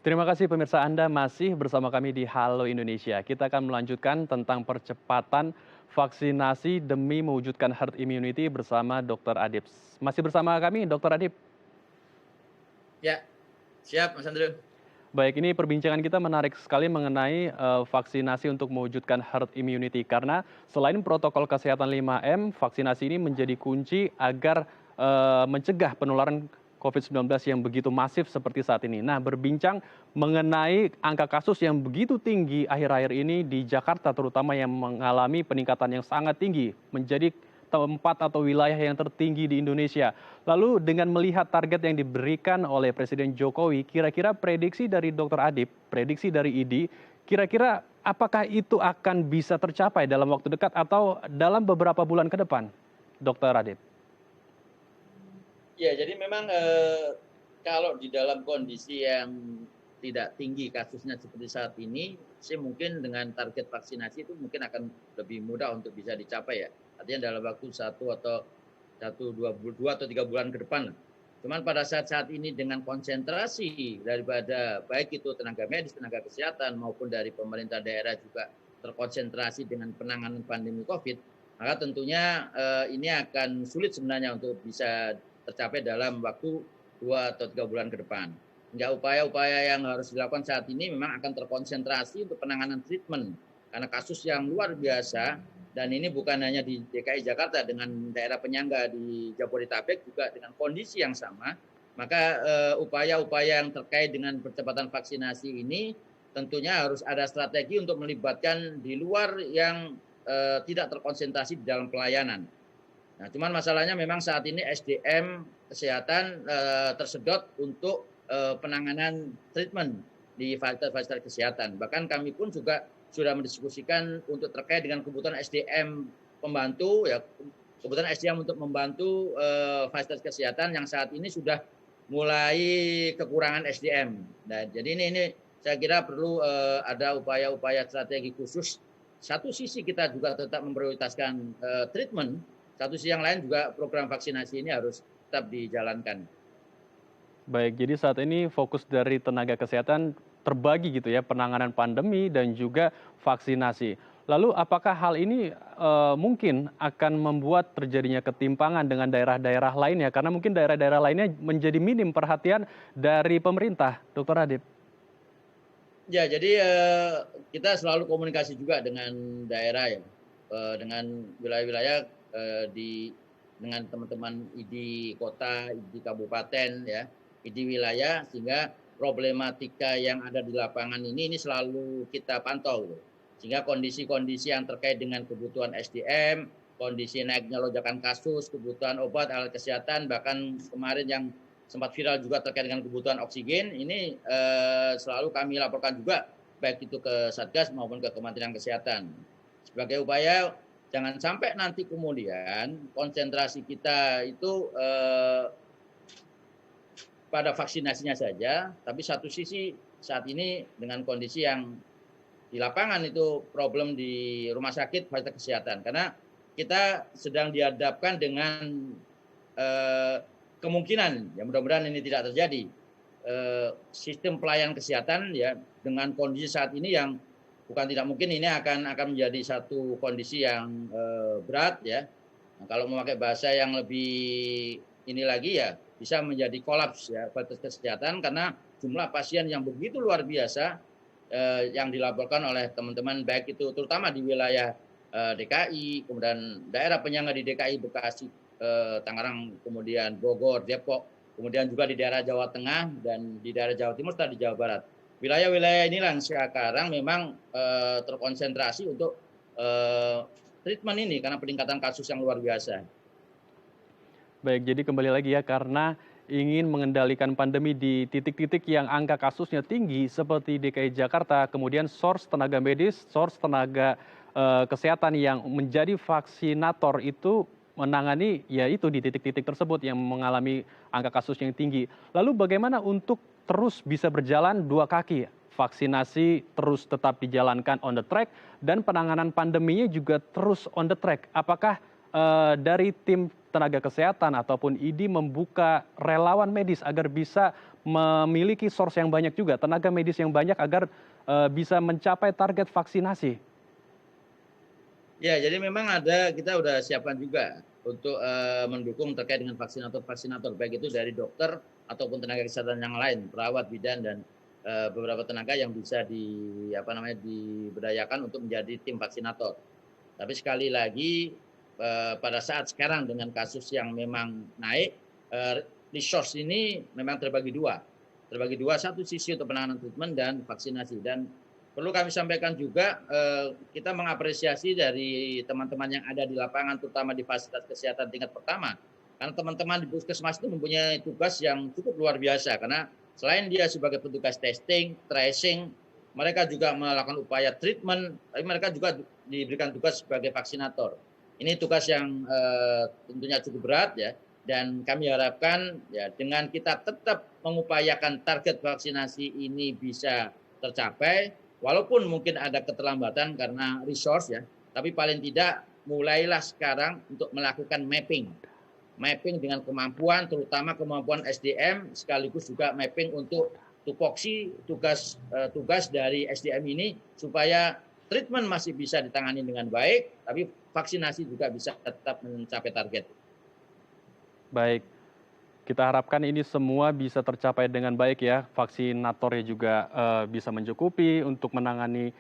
Terima kasih pemirsa Anda masih bersama kami di Halo Indonesia. Kita akan melanjutkan tentang percepatan vaksinasi demi mewujudkan herd immunity bersama Dr. Adib. Masih bersama kami Dr. Adib. Ya, siap Mas Andrew. Baik, ini perbincangan kita menarik sekali mengenai vaksinasi untuk mewujudkan herd immunity karena selain protokol kesehatan 5M, vaksinasi ini menjadi kunci agar mencegah penularan COVID-19 yang begitu masif seperti saat ini. Nah, berbincang mengenai angka kasus yang begitu tinggi akhir-akhir ini di Jakarta terutama yang mengalami peningkatan yang sangat tinggi menjadi tempat atau wilayah yang tertinggi di Indonesia. Lalu dengan melihat target yang diberikan oleh Presiden Jokowi, kira-kira prediksi dari Dr. Adib, prediksi dari ID, kira-kira apakah itu akan bisa tercapai dalam waktu dekat atau dalam beberapa bulan ke depan, Dr. Adib? Ya, jadi memang kalau di dalam kondisi yang tidak tinggi kasusnya seperti saat ini, sih mungkin dengan target vaksinasi itu mungkin akan lebih mudah untuk bisa dicapai ya. Artinya dalam waktu dua atau 3 bulan ke depan. Cuman pada saat ini dengan konsentrasi daripada baik itu tenaga medis, tenaga kesehatan maupun dari pemerintah daerah juga terkonsentrasi dengan penanganan pandemi COVID, maka tentunya ini akan sulit sebenarnya untuk bisa tercapai dalam waktu 2 atau 3 bulan ke depan. Hingga upaya-upaya yang harus dilakukan saat ini memang akan terkonsentrasi untuk penanganan treatment karena kasus yang luar biasa. Dan ini bukan hanya di DKI Jakarta, dengan daerah penyangga di Jabodetabek juga dengan kondisi yang sama. Maka upaya-upaya yang terkait dengan percepatan vaksinasi ini tentunya harus ada strategi untuk melibatkan di luar yang tidak terkonsentrasi di dalam pelayanan. Nah, cuman masalahnya memang saat ini SDM kesehatan tersedot untuk penanganan treatment di fasilitas kesehatan. Bahkan kami pun juga sudah mendiskusikan untuk terkait dengan kebutuhan SDM pembantu, ya kebutuhan SDM untuk membantu fasilitas kesehatan yang saat ini sudah mulai kekurangan SDM. Nah, jadi ini saya kira perlu ada upaya-upaya strategi khusus. Satu sisi kita juga tetap memprioritaskan treatment, satu sisi yang lain juga program vaksinasi ini harus tetap dijalankan. Baik, jadi saat ini fokus dari tenaga kesehatan terbagi gitu ya, penanganan pandemi dan juga vaksinasi. Lalu apakah hal ini mungkin akan membuat terjadinya ketimpangan dengan daerah-daerah lainnya? Karena mungkin daerah-daerah lainnya menjadi minim perhatian dari pemerintah, Dr. Adib. Ya, jadi kita selalu komunikasi juga dengan daerah ya, dengan wilayah-wilayah dengan teman-teman ID kota, ID kabupaten ya, ID wilayah, sehingga problematika yang ada di lapangan ini selalu kita pantau gitu. Sehingga kondisi-kondisi yang terkait dengan kebutuhan SDM, kondisi naiknya lonjakan kasus, kebutuhan obat, alat kesehatan, bahkan kemarin yang sempat viral juga terkait dengan kebutuhan oksigen, ini selalu kami laporkan juga, baik itu ke Satgas maupun ke Kementerian Kesehatan. Sebagai upaya jangan sampai nanti kemudian konsentrasi kita itu pada vaksinasinya saja, tapi satu sisi saat ini dengan kondisi yang di lapangan itu problem di rumah sakit fasilitas kesehatan, karena kita sedang dihadapkan dengan kemungkinan, ya mudah-mudahan ini tidak terjadi, sistem pelayanan kesehatan ya dengan kondisi saat ini yang bukan tidak mungkin ini akan menjadi satu kondisi yang berat ya. Nah, kalau memakai bahasa yang lebih ini lagi ya bisa menjadi kolaps ya fasilitas kesehatan karena jumlah pasien yang begitu luar biasa yang dilaporkan oleh teman-teman baik itu terutama di wilayah DKI, kemudian daerah penyangga di DKI, Bekasi, Tangerang, kemudian Bogor, Depok, kemudian juga di daerah Jawa Tengah dan di daerah Jawa Timur serta di Jawa Barat. Wilayah-wilayah inilah yang sekarang memang terkonsentrasi untuk treatment ini karena peningkatan kasus yang luar biasa. Baik, jadi kembali lagi ya, karena ingin mengendalikan pandemi di titik-titik yang angka kasusnya tinggi seperti DKI Jakarta, kemudian source tenaga medis, source tenaga kesehatan yang menjadi vaksinator itu menangani yaitu di titik-titik tersebut yang mengalami angka kasus yang tinggi. Lalu bagaimana untuk terus bisa berjalan dua kaki? Vaksinasi terus tetap dijalankan on the track dan penanganan pandeminya juga terus on the track. Apakah dari tim tenaga kesehatan ataupun ID membuka relawan medis agar bisa memiliki source yang banyak juga, tenaga medis yang banyak agar bisa mencapai target vaksinasi? Ya, jadi memang kita udah siapkan juga untuk mendukung terkait dengan vaksinator-vaksinator, baik itu dari dokter ataupun tenaga kesehatan yang lain, perawat, bidan dan beberapa tenaga yang bisa diberdayakan untuk menjadi tim vaksinator. Tapi sekali lagi pada saat sekarang dengan kasus yang memang naik, resource ini memang terbagi dua. Terbagi dua, satu sisi untuk penanganan treatment dan vaksinasi. Dan perlu kami sampaikan juga, kita mengapresiasi dari teman-teman yang ada di lapangan, terutama di fasilitas kesehatan tingkat pertama. Karena teman-teman di puskesmas itu mempunyai tugas yang cukup luar biasa. Karena selain dia sebagai petugas testing, tracing, mereka juga melakukan upaya treatment, tapi mereka juga diberikan tugas sebagai vaksinator. Ini tugas yang tentunya cukup berat ya. Dan kami harapkan ya dengan kita tetap mengupayakan target vaksinasi ini bisa tercapai, walaupun mungkin ada keterlambatan karena resource ya, tapi paling tidak mulailah sekarang untuk melakukan mapping. Mapping dengan kemampuan, terutama kemampuan SDM, sekaligus juga mapping untuk tupoksi tugas dari SDM ini supaya treatment masih bisa ditangani dengan baik, tapi vaksinasi juga bisa tetap mencapai target. Baik, kita harapkan ini semua bisa tercapai dengan baik ya, vaksinatornya juga bisa mencukupi untuk menangani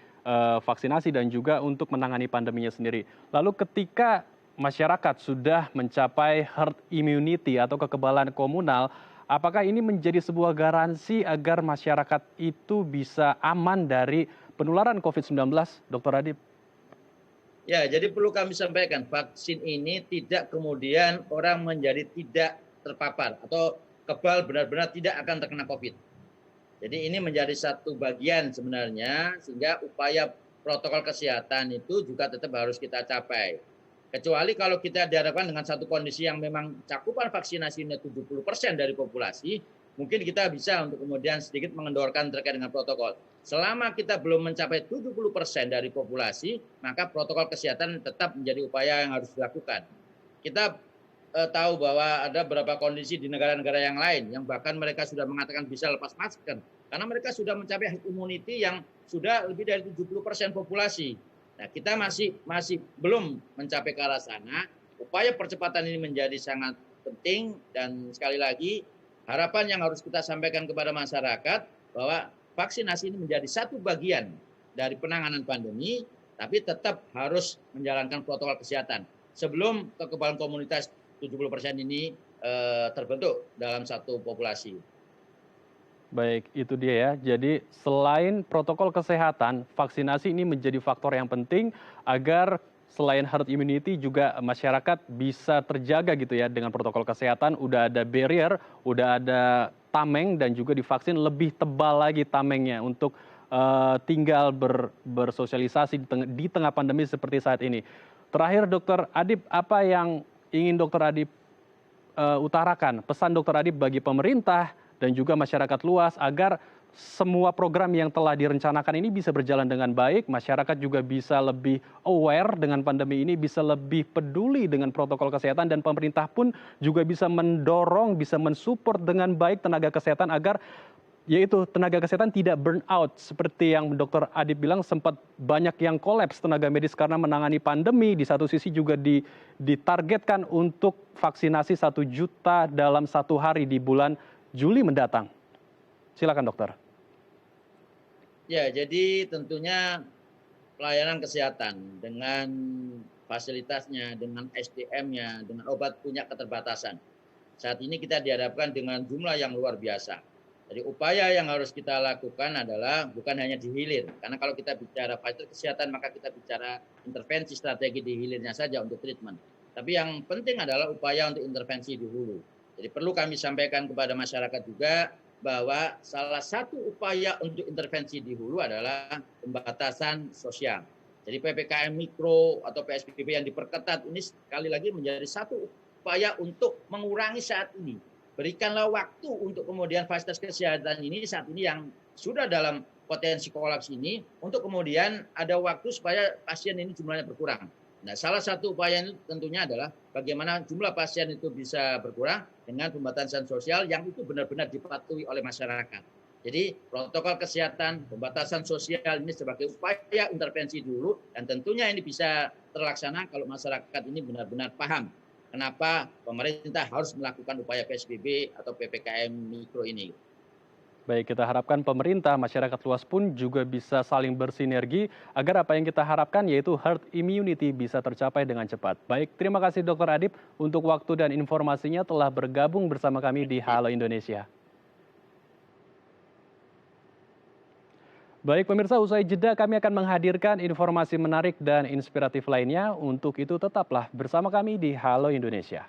vaksinasi dan juga untuk menangani pandeminya sendiri. Lalu ketika masyarakat sudah mencapai herd immunity atau kekebalan komunal, apakah ini menjadi sebuah garansi agar masyarakat itu bisa aman dari penularan COVID-19, Dr. Adib? Ya, jadi perlu kami sampaikan, vaksin ini tidak kemudian orang menjadi tidak terpapar atau kebal benar-benar tidak akan terkena COVID. Jadi ini menjadi satu bagian sebenarnya, sehingga upaya protokol kesehatan itu juga tetap harus kita capai. Kecuali kalau kita dihadapkan dengan satu kondisi yang memang cakupan vaksinasinya 70% dari populasi, mungkin kita bisa untuk kemudian sedikit mengendorkan terkait dengan protokol. Selama kita belum mencapai 70% dari populasi, maka protokol kesehatan tetap menjadi upaya yang harus dilakukan. Kita tahu bahwa ada beberapa kondisi di negara-negara yang lain yang bahkan mereka sudah mengatakan bisa lepas masker karena mereka sudah mencapai herd immunity yang sudah lebih dari 70% populasi. Nah, kita masih belum mencapai ke arah sana. Upaya percepatan ini menjadi sangat penting dan sekali lagi harapan yang harus kita sampaikan kepada masyarakat bahwa vaksinasi ini menjadi satu bagian dari penanganan pandemi, tapi tetap harus menjalankan protokol kesehatan sebelum kekebalan komunitas 70% ini terbentuk dalam satu populasi. Baik, itu dia ya. Jadi selain protokol kesehatan, vaksinasi ini menjadi faktor yang penting agar selain herd immunity juga masyarakat bisa terjaga gitu ya dengan protokol kesehatan. Udah ada barrier, udah ada tameng dan juga divaksin lebih tebal lagi tamengnya untuk tinggal bersosialisasi di tengah pandemi seperti saat ini. Terakhir, Dokter Adib, apa yang ingin Dokter Adib utarakan, pesan Dokter Adib bagi pemerintah dan juga masyarakat luas agar semua program yang telah direncanakan ini bisa berjalan dengan baik, masyarakat juga bisa lebih aware dengan pandemi ini, bisa lebih peduli dengan protokol kesehatan, dan pemerintah pun juga bisa mendorong, bisa mensupport dengan baik tenaga kesehatan agar yaitu tenaga kesehatan tidak burn out. Seperti yang Dokter Adib bilang, sempat banyak yang kolaps tenaga medis karena menangani pandemi. Di satu sisi juga ditargetkan untuk vaksinasi 1 juta dalam 1 hari di bulan Juli mendatang. Silakan dokter. Ya, jadi tentunya pelayanan kesehatan dengan fasilitasnya, dengan SDM-nya, dengan obat punya keterbatasan. Saat ini kita dihadapkan dengan jumlah yang luar biasa. Jadi upaya yang harus kita lakukan adalah bukan hanya di hilir. Karena kalau kita bicara fasilitas kesehatan, maka kita bicara intervensi strategi di hilirnya saja untuk treatment. Tapi yang penting adalah upaya untuk intervensi di hulu. Jadi perlu kami sampaikan kepada masyarakat juga bahwa salah satu upaya untuk intervensi di hulu adalah pembatasan sosial. Jadi PPKM mikro atau PSBB yang diperketat ini sekali lagi menjadi satu upaya untuk mengurangi saat ini. Berikanlah waktu untuk kemudian fasilitas kesehatan ini saat ini yang sudah dalam potensi kolaps ini, untuk kemudian ada waktu supaya pasien ini jumlahnya berkurang. Nah, salah satu upaya itu tentunya adalah bagaimana jumlah pasien itu bisa berkurang dengan pembatasan sosial yang itu benar-benar dipatuhi oleh masyarakat. Jadi protokol kesehatan, pembatasan sosial ini sebagai upaya intervensi dulu dan tentunya ini bisa terlaksana kalau masyarakat ini benar-benar paham kenapa pemerintah harus melakukan upaya PSBB atau PPKM mikro ini. Baik, kita harapkan pemerintah, masyarakat luas pun juga bisa saling bersinergi agar apa yang kita harapkan yaitu herd immunity bisa tercapai dengan cepat. Baik, terima kasih Dr. Adib untuk waktu dan informasinya telah bergabung bersama kami di Halo Indonesia. Baik pemirsa, usai jeda kami akan menghadirkan informasi menarik dan inspiratif lainnya. Untuk itu tetaplah bersama kami di Halo Indonesia.